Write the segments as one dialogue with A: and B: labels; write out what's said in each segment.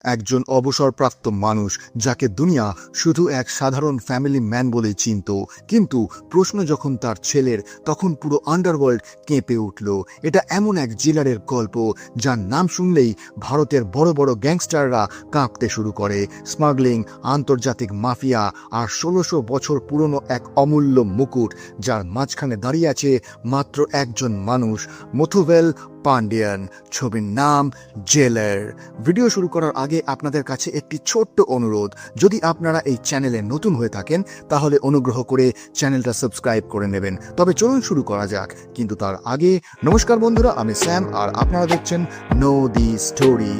A: একজন অবসরপ্রাপ্ত মানুষ যাকে দুনিয়া শুধু এক সাধারণ ফ্যামিলি ম্যান বলে চিনত, কিন্তু প্রশ্ন যখন তার ছেলের, তখন পুরো আন্ডারওয়ার্ল্ড কেঁপে উঠল। এটা এমন এক জেলারের গল্প যার নাম শুনলেই ভারতের বড় বড় গ্যাংস্টাররা কাঁপতে শুরু করে। স্মাগলিং, আন্তর্জাতিক মাফিয়া আর ১৬০০ বছর পুরনো এক অমূল্য মুকুট, যার মাঝখানে দাঁড়িয়ে আছে মাত্র একজন মানুষ, মুথুভেল পান্ডিয়ান। ছবির নাম জেলার। ভিডিও শুরু করার আগে আপনাদের কাছে একটি ছোট্ট অনুরোধ, যদি আপনারা এই চ্যানেলে নতুন হয়ে থাকেন তাহলে অনুগ্রহ করে চ্যানেলটা সাবস্ক্রাইব করে নেবেন। তবে চলুন শুরু করা যাক, কিন্তু তার আগে নমস্কার বন্ধুরা, আমি স্যাম আর আপনারা দেখছেন নো দি স্টোরি।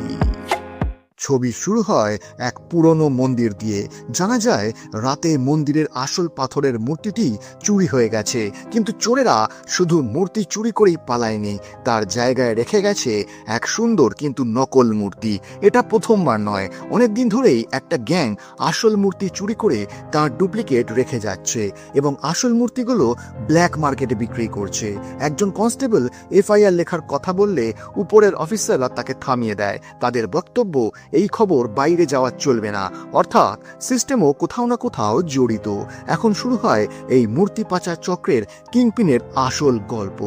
A: ছবি শুরু হয় এক পুরনো মন্দির দিয়ে। জানা যায় রাতে মন্দিরের আসল পাথরের মূর্তিটি চুরি হয়ে গেছে, কিন্তু চোরেরা শুধু মূর্তি চুরি করেই পালায়নি, তার জায়গায় রেখে গেছে এক সুন্দর কিন্তু নকল মূর্তি। এটা প্রথমবার নয়, অনেকদিন ধরেই একটা গ্যাং আসল মূর্তি চুরি করে তার ডুপ্লিকেট রেখে যাচ্ছে এবং আসল মূর্তিগুলো ব্ল্যাক মার্কেটে বিক্রি করছে। একজন কনস্টেবল এফআইআর লেখার কথা বললে উপরের অফিসাররা তাকে থামিয়ে দেয়। তাদের বক্তব্য, এই খবর বাইরে যাওয়া চলবে না, অর্থাৎ সিস্টেমও কোথাও না কোথাও জড়িত। এখন শুরু হয় এই মূর্তি পাচার চক্রের কিংপিনের আসল গল্প।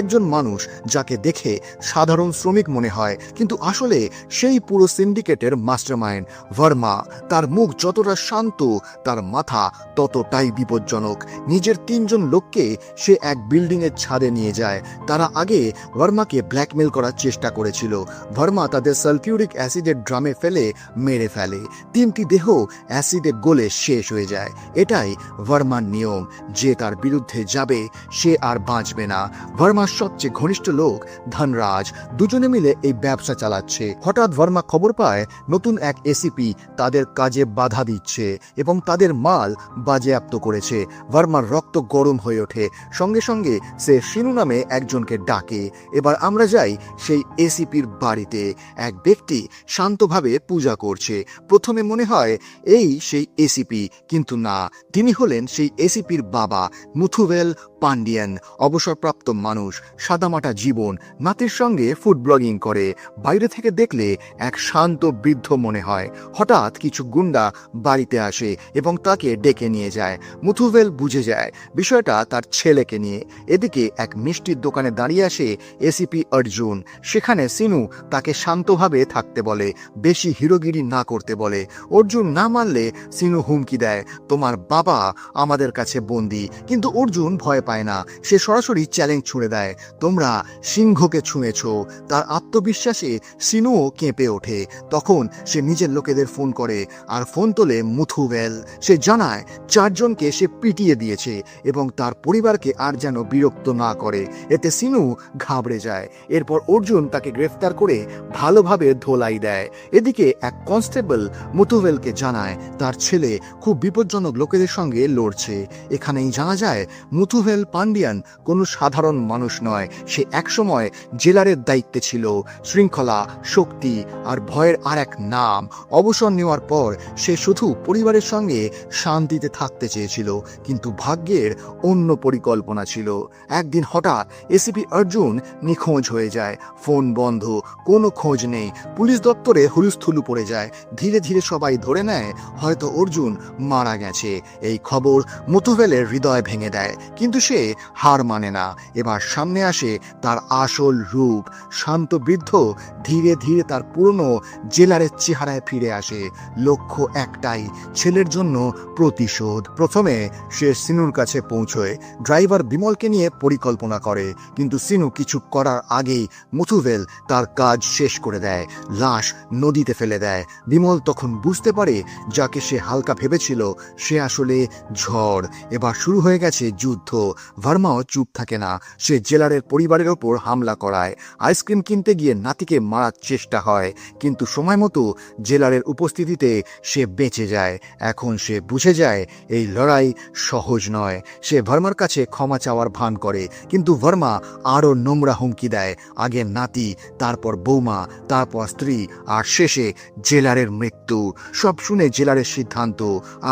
A: একজন মানুষ যাকে দেখে সাধারণ শ্রমিক মনে হয়, কিন্তু আসলে সেই পুরো সিন্ডিকেটের মাস্টারমাইন্ড ভার্মা। তার মুখ যতটা শান্ত, তার মাথা ততটাই বিপজ্জনক। নিজের ৩ জন লোককে সে এক বিল্ডিং এর ছাদে নিয়ে যায়। তারা আগে ভার্মাকে ব্ল্যাকমেল করার চেষ্টা করেছিল। ভার্মা তাদের সালফিউরিক অ্যাসিডের ড্রামে ফেলে মেরে ফেলে। ৩টি দেহ অ্যাসিডে গলে শেষ হয়ে যায়। এটাই ভার্মার নিয়ম, যে তার বিরুদ্ধে যাবে সে আর বাঁচবে না। ভার্মার সবচেয়ে ঘনিষ্ঠ লোক ধনরাজ, দুজনে মিলে এই ব্যবসা চালাচ্ছে। হঠাৎ ভার্মা খবর পায় নতুন এক এসিপি তাদের কাজে বাধা দিচ্ছে এবং তাদের মাল বাজেয়াপ্ত করেছে। ভার্মার রক্ত গরম হয়ে ওঠে, সঙ্গে সঙ্গে সে সিনু নামে একজনকে ডাকে। এবার আমরা যাই সেই এসিপির বাড়িতে। এক ব্যক্তি শান্তভাবে পূজা করছে। প্রথমে মনে হয় এই সেই এসিপি, কিন্তু না, তিনি হলেন সেই এসিপির বাবা, মুথুভেল পান্ডিয়ান। অবসরপ্রাপ্ত মানুষ, সাদামাটা জীবন, নাতির সঙ্গে ফুড ব্লগিং করে। বাইরে থেকে দেখলে এক শান্ত বৃদ্ধ মনে হয়। হঠাৎ কিছু গুন্ডা বাড়িতে আসে এবং তাকে ডেকে নিয়ে যায়। মুথুভেল বুঝে যায় বিষয়টা তার ছেলেকে নিয়ে। এদিকে এক মিষ্টির দোকানে দাঁড়িয়ে আসে এসিপি অর্জুন। সেখানে সিনু তাকে শান্তভাবে থাকতে বলে, বেশি হিরোগিরি না করতে বলে। অর্জুন না মানলে সিনু হুমকি দেয়, তোমার বাবা আমাদের কাছে বন্দী। কিন্তু অর্জুন ভয় পায় না, সে সরাসরি চ্যালেঞ্জ ছুঁড়ে দেয়, তোমরা সিংহকে ছুঁয়েছ। তার আত্মবিশ্বাসে সিনুও কেঁপে ওঠে। তখন সে নিজের লোকেদের ফোন করে, আর ফোন তোলে মুথুভেল। সে জানায় ৪ জনকে সে পিটিয়ে দিয়েছে এবং তার পরিবারকে আর যেন বিরক্ত না করে। এতে সিনু ঘাবড়ে যায়। এরপর অর্জুন তাকে গ্রেফতার করে ভালোভাবে ধোলাই দেয়। এদিকে এক কনস্টেবল মুথুভেলকে জানায় তার ছেলে খুব বিপজ্জনক লোকেদের সঙ্গে লড়ছে। এখানেই জানা যায় মুথুভেল পান্ডিয়ান কোনো সাধারণ মানুষ নয়। সে একসময় জেলারের দায়িত্বে ছিল। শৃঙ্খলা, শক্তি আর ভয়ের আর এক নাম। অবসর নেওয়ার পর সে শুধু পরিবারের সঙ্গে শান্তিতে থাকতে চেয়েছিল, কিন্তু ভাগ্যের অন্য পরিকল্পনা ছিল। একদিন হঠাৎ এসিপি অর্জুন নিখোঁজ হয়ে যায়। ফোন বন্ধ, কোনো খোঁজ নেই। পুলিশ দপ্তরে হুলস্থুলু পড়ে যায়। ধীরে ধীরে সবাই ধরে নেয় হয়তো অর্জুন মারা গেছে। এই খবর মুথুভেলের হৃদয় ভেঙে দেয়, কিন্তু সে হার মানে না। এবার সামনে আসে তার আসল রূপ। শান্ত বৃদ্ধ ধীরে ধীরে তার পুরনো জেলারের চেহারায় ফিরে আসে। লক্ষ্য একটাই, ছেলের জন্য প্রতিশোধ। প্রথমে সে সিনুর কাছে পৌঁছয়, ড্রাইভার বিমলকে নিয়ে পরিকল্পনা করে, কিন্তু সিনু কিছু করার আগেই মুথুভেল তার কাজ শেষ করে দেয়, লাশ নদীতে ফেলে দেয়। বিমল তখন বুঝতে পারে যাকে সে হালকা ভেবেছিল সে আসলে ঝড়। এবার শুরু হয়ে গেছে যুদ্ধ। ভার্মাও চুপ থাকে না, সে জেলারের পরিবারের ওপর হামলা করায়। আইসক্রিম কিনতে গিয়ে নাতিকে মারার চেষ্টা হয়, কিন্তু সময় মতো জেলারের উপস্থিতিতে সে বেঁচে যায়। এখন সে বুঝে যায় এই লড়াই সহজ নয়। সে ভার্মার কাছে ক্ষমা চাওয়ার ভান করে, কিন্তু ভার্মা আরও নোংরা হুমকি দেয়, আগে নাতি, তারপর বৌমা, তারপর স্ত্রী, আর শেষে জেলারের মৃত্যু। সব শুনে জেলারের সিদ্ধান্ত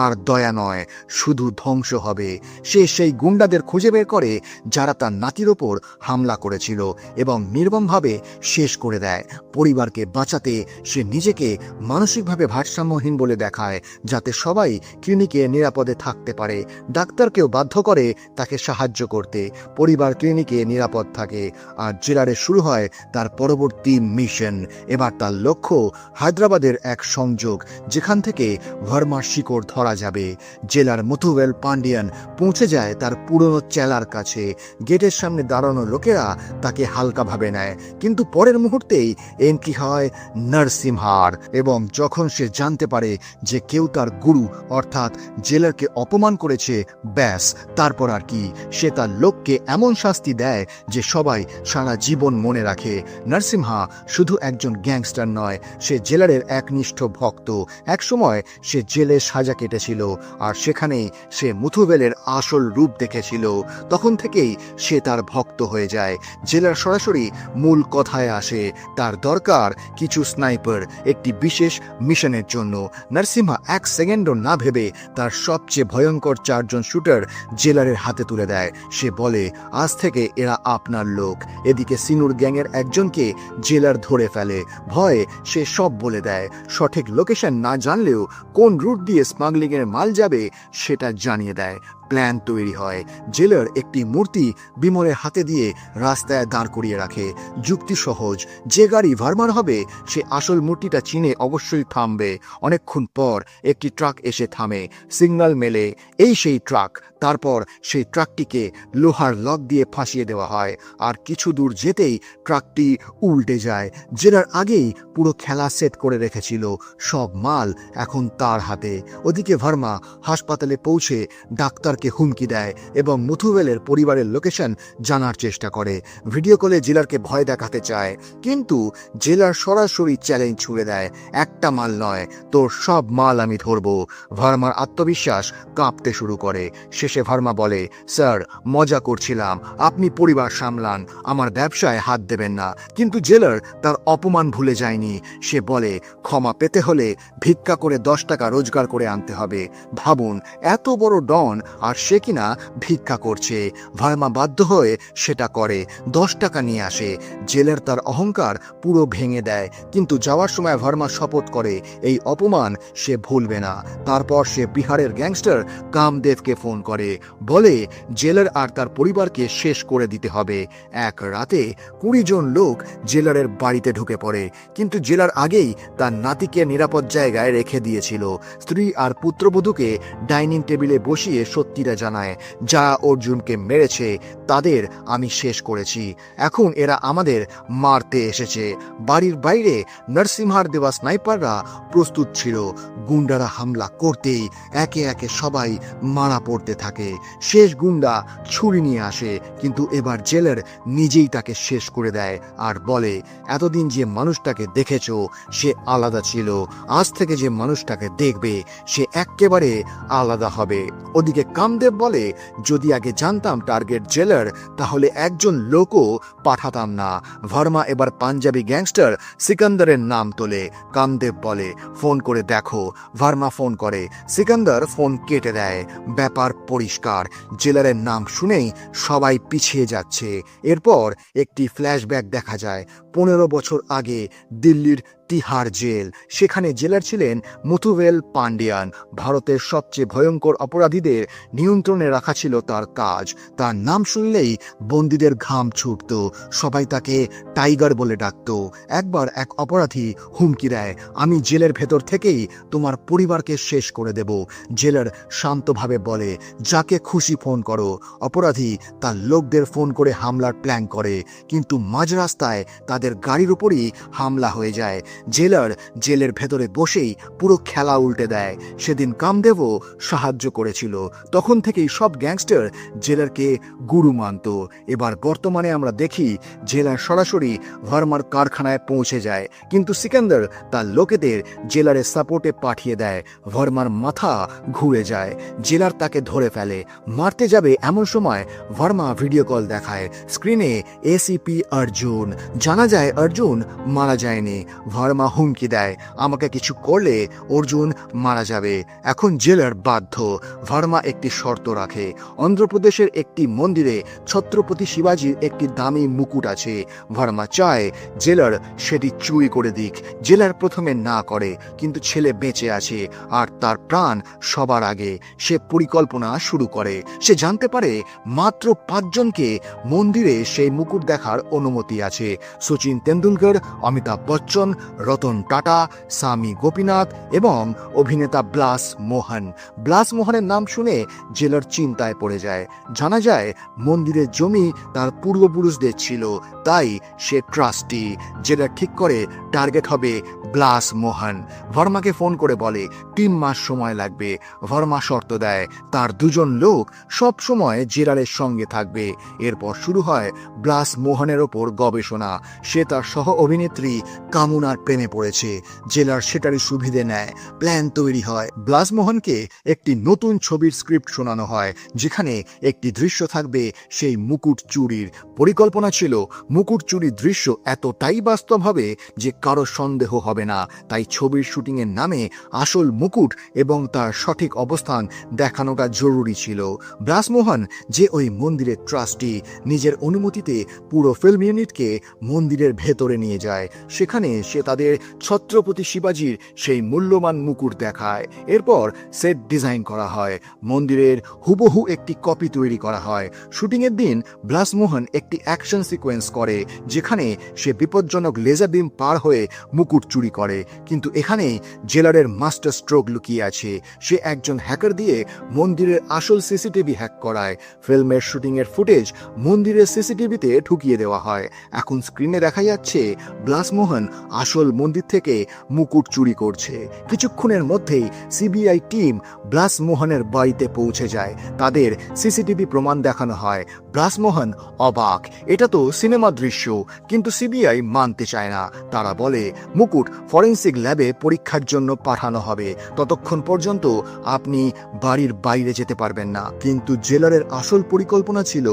A: আর দয়া নয়, শুধু ধ্বংস হবে। সে সেই গুন্ডাদের খুঁজে বের করে যারা তার নাতির ওপর হামলা করেছিল এবং নির্মমভাবে শেষ করে দেয়। পরিবারকে বাঁচাতে সে নিজেকে মানসিকভাবে ভারসাম্যহীন বলে দেখায় যাতে সবাই ক্লিনিকে নিরাপদে থাকতে পারে। ডাক্তারকেও বাধ্য করে তাকে সাহায্য করতে। পরিবার ক্লিনিকে নিরাপদ থাকে আর জেলারে শুরু হয় তার পরবর্তী মিশন। এবার তার লক্ষ্য হায়দ্রাবাদের এক সংযোগ যেখান থেকে ভার্মার শিকড় ধরা যাবে। জেলার মুথুওয়েল পান্ডিয়ান পৌঁছে যায় তার পুরনো চেলার কাছে। গেটের সামনে দাঁড়ানো লোকেরা তাকে হালকাভাবে নেয়, কিন্তু পরের মুহূর্তেই এন্ট্রি হয় নরসিমহার। এবং যখন সে জানতে পারে যে কেউ তার গুরু অর্থাৎ জেলারকে অপমান করেছে, ব্যাস তারপর আর কি, সে তার লোককে এমন শাস্তি দেয় যে সবাই সারা জীবন মনে রাখে। নরসিমহা শুধু একজন গ্যাংস্টার নয়, সে জেলারের একনিষ্ঠ ভক্ত। একসময় সে জেলে সাজা কেটেছিল আর সেখানেই সে মুথুওয়েলের আসল রূপ দেখেছিল। তখন থেকেই সে তার ভক্ত হয়ে যায়। জেলার সরাসরি মূল কথায় আসে, তার দরকার কিছু স্নাইপার একটি বিশেষ মিশনের জন্য। নরসিমহা এক সেকেন্ডও না ভেবে তার সবচেয়ে ভয়ঙ্কর 4 জন শুটার জেলারের হাতে তুলে দেয়। সে বলে, আজ থেকে এরা আপনার লোক। এদিকে সিনুর গ্যাংয়ের একজনকে জেলার ধরে ফেলে। ভয়ে সে সব বলে দেয়। সঠিক লোকেশন না জানলেও কোন রুট দিয়ে স্মাগলিংয়ের মাল যাবে সেটা জানিয়ে দেয়। প্ল্যান তৈরি হয়। জেলার একটি মূর্তি বিমলের হাতে দিয়ে রাস্তায় দাঁড় করিয়ে রাখে। যুক্তি সহজ, যে গাড়ি ভার্মার হবে সে আসল মূর্তিটা চিনে অবশ্যই থামবে। অনেকক্ষণ পর একটি ট্রাক এসে থামে। সিগন্যাল মেলে, এই সেই ট্রাক। তারপর সেই ট্রাকটিকে লোহার লক দিয়ে ফাঁসিয়ে দেওয়া হয় আর কিছু দূর যেতেই ট্রাকটি উল্টে যায়। জেলার আগেই পুরো খেলা সেট করে রেখেছিল, সব মাল এখন তার হাতে। ওদিকে ভার্মা হাসপাতালে পৌঁছে ডাক্তারকে হুমকি দেয় এবং মুথুওয়েলের পরিবারের লোকেশন জানার চেষ্টা করে। ভিডিও কলে জেলারকে ভয় দেখাতে চায়, কিন্তু জেলার সরাসরি চ্যালেঞ্জ ছুড়ে দেয়, একটা মাল নয়, তোর সব মাল আমি ধরবো। ভার্মার আত্মবিশ্বাস কাঁপতে শুরু করে। শেষে ভার্মা বলে, স্যার মজা করছিলাম, আপনি পরিবার সামলান, আমার ব্যবসায় হাত দেবেন না। কিন্তু জেলার তার অপমান ভুলে যায়নি। সে বলে, ক্ষমা পেতে হলে ভিক্ষা করে 10 টাকা রোজগার করে আনতে হবে। ভাবুন, এত বড় ডন আর সে কিনা ভিক্ষা করছে। ভার্মা বাধ্য হয়ে সেটা করে, 10 টাকা নিয়ে আসে। জেলার তার অহংকার পুরো ভেঙে দেয়, কিন্তু যাওয়ার সময় ভার্মা শপথ করে এই অপমান সে ভুলবে না। তারপর সে বিহারের গ্যাংস্টার কামদেবকে ফোন করে, বলে জেলার আর তার পরিবারকে শেষ করে দিতে হবে। এক রাতে 20 জন লোক জেলারের বাড়িতে ঢুকে পড়ে, কিন্তু জেলার আগেই তার নাতিকে নিরাপদ জায়গায় রেখে দিয়েছিল। স্ত্রী আর পুত্রবধূকে ডাইনিং টেবিলে বসিয়ে সত্যিটা জানায়, যারা অর্জুনকে মেরেছে তাদের আমি শেষ করেছি, এখন এরা আমাদের মারতে এসেছে। বাড়ির বাইরে নরসিমহার দেওয়া স্নাইপাররা প্রস্তুত ছিল। গুন্ডারা হামলা করতেই একে একে সবাই মারা পড়তে থাকে। শেষ গুন্ডা ছুরি নিয়ে আসে, কিন্তু এবার জেলার নিজেই তাকে শেষ করে দেয় আর বলে, এতদিন যে মানুষটাকে দেখেছ সে আলাদা ছিল, আজ থেকে যে মানুষটাকে দেখবে সে একেবারে আলাদা হবে। ওদিকে কামদেব বলে, যদি আগে জানতাম টার্গেট জেলার তাহলে একজন লোকও পাঠাতাম না। ভার্মা এবার পাঞ্জাবি গ্যাংস্টার সিকান্দারের নাম তোলে। কামদেব বলে, ফোন করে দেখো। ভার্মা ফোন করে, সিকান্দার ফোন কেটে দেয়। ব্যাপার পরিষ্কার, জেলারের নাম শুনেই সবাই পিছিয়ে যাচ্ছে। এরপর একটি ফ্ল্যাশব্যাক দেখা যায় 15 বছর আগে দিল্লির তিহার জেল। সেখানে জেলার ছিলেন মুথুওয়েল পান্ডিয়ান। ভারতের সবচেয়ে ভয়ঙ্কর অপরাধীদের নিয়ন্ত্রণে রাখা ছিল তার কাজ। তার নাম শুনলেই বন্দীদের ঘাম ছুটত, সবাই তাকে টাইগার বলে ডাকত। একবার এক অপরাধী হুমকি দেয়, আমি জেলের ভেতর থেকেই তোমার পরিবারকে শেষ করে দেব। জেলার শান্তভাবে বলে, যাকে খুশি ফোন করো। অপরাধী তার লোকদের ফোন করে হামলার প্ল্যান করে, কিন্তু মাঝ রাস্তায় তাদের গাড়ির উপরই হামলা হয়ে যায়। জেলার জেলের ভেতরে বসেই পুরো খেলা উল্টে দেয়। সেদিন কামদেবও সাহায্য করেছিল। তখন থেকেই সব গ্যাংস্টার জেলারকে গুরু মানত। এবার বর্তমানে আমরা দেখি জেলার সরাসরি ভার্মার কারখানায় পৌঁছে যায়, কিন্তু সিকান্দার তার লোকেদের জেলারের সাপোর্টে পাঠিয়ে দেয়। ভার্মার মাথা ঘুরে যায়। জেলার তাকে ধরে ফেলে, মারতে যাবে এমন সময় ভার্মা ভিডিও কল দেখায়। স্ক্রিনে এসিপি অর্জুন। জানা যায় যায় অর্জুন মারা যায়নি। ভার্মা হুমকি দেয়, আমাকে কিছু করলে অর্জুন মারা যাবে। এখন জেলার বাধ্য। ভার্মা একটি শর্ত রাখে, অন্ধ্রপ্রদেশের একটি মন্দিরে ছত্রপতি শিবাজির একটি দামি মুকুট আছে। ভার্মা চায় জেলার সেটি চুরি করে দিক। জেলার প্রথমে না করে, কিন্তু ছেলে বেঁচে আছে আর তার প্রাণ সবার আগে। সে পরিকল্পনা শুরু করে। সে জানতে পারে মাত্র 5 জনকে মন্দিরে সেই মুকুট দেখার অনুমতি আছে। সচিন তেন্ডুলকর, অমিতাভ বচ্চন, রতন টাটা, স্বামী গোপীনাথ এবং অভিনেতা ব্লাস মোহন। ব্লাস মোহনের নাম শুনে জেলার চিন্তায় পড়ে যায়। জানা যায় মন্দিরের জমি তার পূর্বপুরুষদের ছিল, তাই সে ট্রাস্টি। জেলার ঠিক করে টার্গেট হবে ব্লাস মোহন। ভার্মাকে ফোন করে বলে 3 মাস সময় লাগবে। ভার্মা শর্ত দেয় তার 2 জন লোক সব সময় জেলারের সঙ্গে থাকবে। এরপর শুরু হয় ব্লাস মোহনের ওপর গবেষণা। সে তার সহ অভিনেত্রী কামুনার প্রেমে পড়েছে। জেলার সেটারই সুবিধে নেয়। প্ল্যান তৈরি হয়। ব্লাস মোহনকে একটি নতুন ছবির স্ক্রিপ্ট শোনানো হয়, যেখানে একটি দৃশ্য থাকবে সেই মুকুট চুরির। পরিকল্পনা ছিল মুকুট চুরির দৃশ্য এতটাই বাস্তব হবে যে কারো সন্দেহ হবে না। তাই ছবির শুটিংয়ের নামে আসল মুকুট এবং তার সঠিক অবস্থান দেখানোটা জরুরি ছিল। ব্লাস মোহন, যে ওই মন্দিরের ট্রাস্টি, নিজের অনুমতিতে পুরো ফিল্ম ইউনিটকে মন্দিরের ভেতরে নিয়ে যায়। সেখানে সে তাদের ছত্রপতি শিবাজির সেই মূল্যবান মুকুট দেখায়। এরপর সেট ডিজাইন করা হয়। মন্দিরের হুবহু একটি কপি তৈরি করা হয়। শুটিংয়ের দিন ব্লাস মোহন একটি অ্যাকশন সিকোয়েন্স করে, যেখানে সে বিপজ্জনক লেজার বিম পার হয়ে মুকুট চুরি করে। কিন্তু এখানেই জেলারের মাস্টার স্ট্রোক লুকিয়ে আছে। সে একজন হ্যাকার দিয়ে মন্দিরের আসল সিসিটিভি হ্যাক করায়। ফিল্মের শুটিংয়ের ফুটেজ মন্দিরের সিসিটিভিতে ঢুকিয়ে দেওয়া হয়। এখন স্ক্রিনে দেখা যাচ্ছে ব্লাস মোহন আসল মন্দির থেকে মুকুট চুরি করছে। কিছুক্ষণের মধ্যেই সিবিআই টিম ব্লাস মোহনের বাড়িতে পৌঁছে যায়। তাদের সিসিটিভি প্রমাণ দেখানো হয়। ব্লাস মোহন অবাক, এটা তো সিনেমা দৃশ্য। কিন্তু সিবিআই মানতে চায় না। তারা বলে মুকুট ফরেন্সিক ল্যাবে পরীক্ষার জন্য পাঠানো হবে, ততক্ষণ পর্যন্ত আপনি বাড়ির বাইরে যেতে পারবেন না। কিন্তু জেলারের আসল পরিকল্পনা ছিল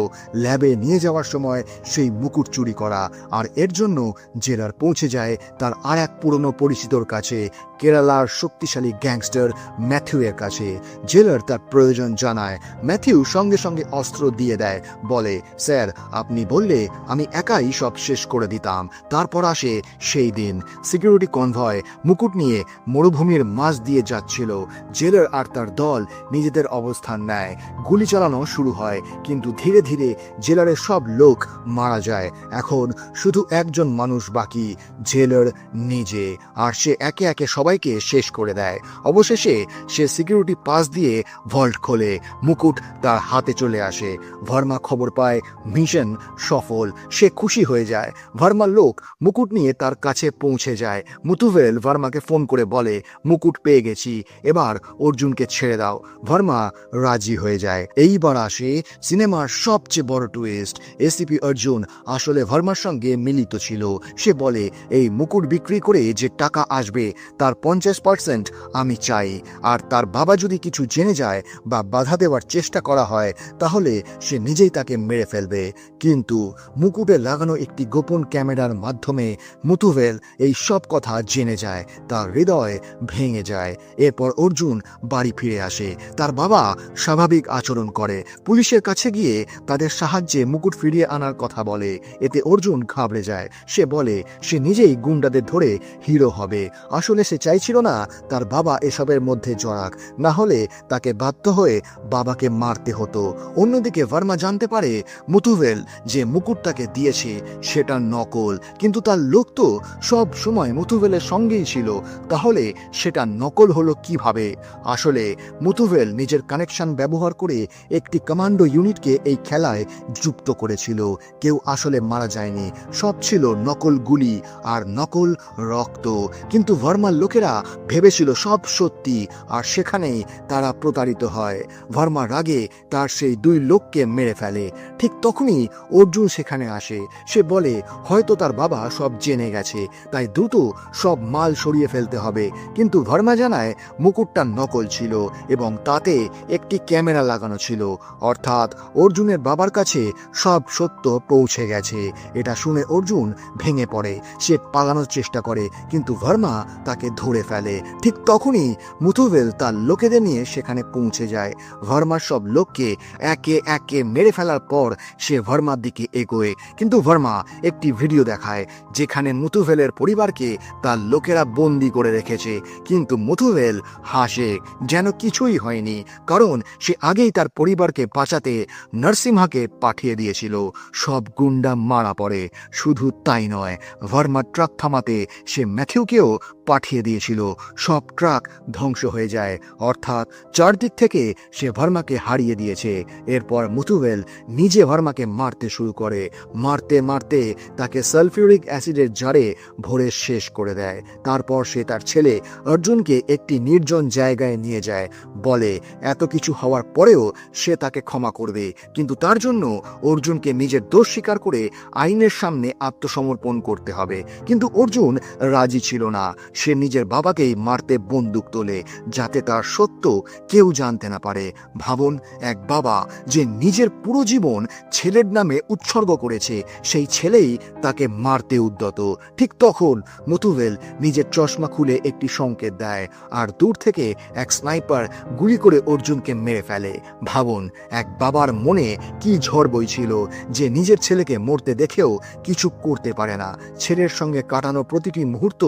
A: ল্যাবে নিয়ে যাওয়ার সময় সেই মুকুট চুরি করা। আর এর জন্য জেলার পৌঁছে যায় তার আর এক পুরনো পরিচিতর কাছে, কেরালার শক্তিশালী গ্যাংস্টার ম্যাথিউয়ের কাছে। জেলার তার প্রয়োজন জানায়। ম্যাথিউ সঙ্গে সঙ্গে অস্ত্র দিয়ে দেয়, বলে স্যার আপনি বললে আমি একাই সব শেষ করে দিতাম। তারপর আসে সেই দিন। সিকিউরিটি কনভয় মুকুট নিয়ে মরুভূমির মাঝ দিয়ে যাচ্ছিল। জেলার আর তার দল নিজেদের অবস্থান নেয়। গুলি চালানো শুরু হয়, কিন্তু ধীরে ধীরে জেলারের সব লোক মারা যায়। এখন শুধু একজন মানুষ বাকি, জেলার নিজে। আর সে একে একে সবাইকে শেষ করে দেয়। অবশেষে সে সিকিউরিটি পাস দিয়ে ভল্ট খোলে। মুকুট তার হাতে চলে আসে। ভার্মা খবর পায় মিশন সফল। সে খুশি হয়ে যায়। ভার্মার লোক মুকুট নিয়ে তার কাছে পৌঁছে যায়। মুথুভেল ভার্মাকে ফোন করে বলে মুকুট পেয়ে গেছি, এবার অর্জুনকে ছেড়ে দাও। ভার্মা রাজি হয়ে যায়। এইবার আসে সিনেমার সবচেয়ে বড় টুইস্ট। এসিপি অর্জুন আসলে ভার্মার সঙ্গে মিলিত ছিল। সে বলে এই মুকুট বিক্রি করে যে টাকা আসবে তার 50% আমি চাই। আর তার বাবা যদি কিছু জেনে যায় বা বাধা দেওয়ার চেষ্টা করা হয়, তাহলে সে নিজেই তাকে মেরে ফেলবে। কিন্তু মুকুটে লাগানো একটি গোপন ক্যামেরার মাধ্যমে মুথুভেল এই সব কথা জেনে যায়। তার হৃদয় ভেঙে যায়। এরপর অর্জুন বাড়ি ফিরে আসে। তার বাবা স্বাভাবিক আচরণ করে। পুলিশের কাছে গিয়ে তাদের সাহায্যে মুকুট ফিরিয়ে আনার কথা বলে। এতে অর্জুন ঘাবড়ে যায়। সে বলে সে নিজেই গুন্ডাদের ধরে হিরো হবে। আসলে সে চাইছিল না তার বাবা এসবের মধ্যে জড়াক, না হলে তাকে বাধ্য হয়ে বাবাকে মারতে হতো। অন্যদিকে ভার্মা জানতে পারে মুথুভেল যে মুকুটটাকে দিয়েছে সেটা নকল, কিন্তু তার লোক তো সব সময় মুথুভেলের সঙ্গেই ছিল। তাহলে সেটা নকল হলো কিভাবে? আসলে মুথুভেল নিজের কানেকশন ব্যবহার করে একটি কমান্ডো ইউনিটকে এই খেলায় যুক্ত করেছিল। কেউ আসলে মারা যায়নি, সব ছিল নকল গুলি আর নকল রক্ত। কিন্তু ভার্মার লোকেরা ভেবেছিল সব সত্যি, আর সেখানেই তারা প্রতারিত হয়। ভার্মা রাগে তার সেই 2 লোককে মেরে ফেলে। ঠিক তখনই অর্জুন সেখানে আসে। সে বলে হয়তো তার বাবা সব জেনে গেছে, তাই দ্রুত সব মাল সরিয়ে ফেলতে হবে। কিন্তু ভার্মা জানায় মুকুটটা নকল ছিল এবং তাতে একটি ক্যামেরা লাগানো ছিল, অর্থাৎ অর্জুনের বাবার কাছে সব সত্য পৌঁছে গেছে। এটা শুনে অর্জুন ভেঙে পড়ে। সে পালানোর চেষ্টা করে কিন্তু ভার্মা তাকে ধরে ফেলে। ঠিক তখনই মুথুভেল তার লোকেদের নিয়ে সেখানে পৌঁছে যায়। ভার্মার সব লোককে একে একে মেরে ফেলার পর সে ভার্মার দিকে এগোয়, কিন্তু ভার্মা একটি ভিডিও দেখায় যেখানে মুথুভেলের পরিবারকে তার লোকেরা বন্দি করে রেখেছে। কিন্তু মুথুভেল হাসে যেন কিছুই হয়নি, কারণ সে আগেই তার পরিবারকে বাঁচাতে নরসিংহাকে পাঠিয়ে দিয়েছিল। সব গুন্ডা মারা পড়ে। শুধু তাই নয়, ভার্মার ট্রাক থামাতে সে ম্যাথিউকেও পাঠিয়ে দিয়েছিল। সব ট্রাক ধ্বংস হয়ে যায়, অর্থাৎ চারদিক থেকে সে ভার্মাকে হারিয়ে দিয়েছে। এরপর মুথুভেল নিজে ভার্মাকে মারতে শুরু করে। মারতে মারতে তাকে সালফিউরিক অ্যাসিডের জারে ভরে শেষ করে দেয়। তারপর সে তার ছেলে অর্জুনকে একটি নির্জন জায়গায় নিয়ে যায়, বলে এত কিছু হওয়ার পরেও সে তাকে ক্ষমা করবে, কিন্তু তার জন্য অর্জুনকে নিজের দোষ স্বীকার করে আইনের সামনে আত্মসমর্পণ করতে হবে। কিন্তু অর্জুন রাজি ছিল না। সে নিজের বাবাকেই মারতে বন্দুক তোলে, যাতে তার সত্য কেউ জানতে না পারে। ভাবুন, এক বাবা যে নিজের পুরো জীবন ছেলের নামে উৎসর্গ করেছে, সেই ছেলেই তাকে মারতে উদ্যত। ঠিক তখন মুথুভেল নিজের চশমা খুলে একটি সংকেত দেয়, আর দূর থেকে এক স্নাইপার গুলি করে অর্জুনকে মেরে ফেলে। ভাবুন, এক বাবার মনে কি ঝড় বইছিল যে নিজের ছেলেকে মরতে দেখেও কিছু করতে পারে না। ছেলের সঙ্গে কাটানো প্রতিটি মুহূর্ত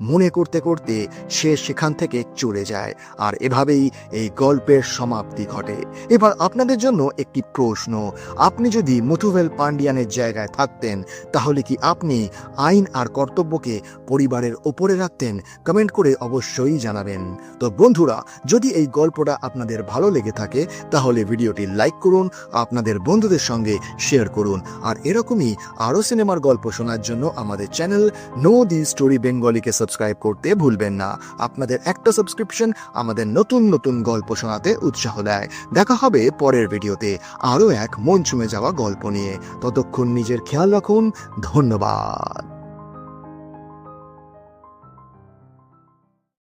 A: মনে করতে করতে সে সেখান থেকে চলে যায়। আর এভাবেই এই গল্পের সমাপ্তি ঘটে। এবার আপনাদের জন্য একটি প্রশ্ন, আপনি যদি মুথুভেল পান্ডিয়ানের জায়গায় থাকতেন, তাহলে কি আপনি আইন আর কর্তব্যকে পরিবারের ওপরে রাখতেন? কমেন্ট করে অবশ্যই জানাবেন। তো বন্ধুরা, যদি এই গল্পটা আপনাদের ভালো লেগে থাকে তাহলে ভিডিওটি লাইক করুন, আপনাদের বন্ধুদের সঙ্গে শেয়ার করুন। আর এরকমই আরও সিনেমার গল্প শোনার জন্য আমাদের চ্যানেল নো দি স্টোরি বেঙ্গলিকে সাবস্ক্রাইব করতে ভুলবেন না। আপনাদের একটা সাবস্ক্রিপশন আমাদের নতুন নতুন গল্প শোনাতে উৎসাহ দেয়। দেখা হবে পরের ভিডিওতে আরও এক মন ছুঁয়ে যাওয়া গল্প নিয়ে। ততক্ষণ নিজের খেয়াল রাখুন। ধন্যবাদ।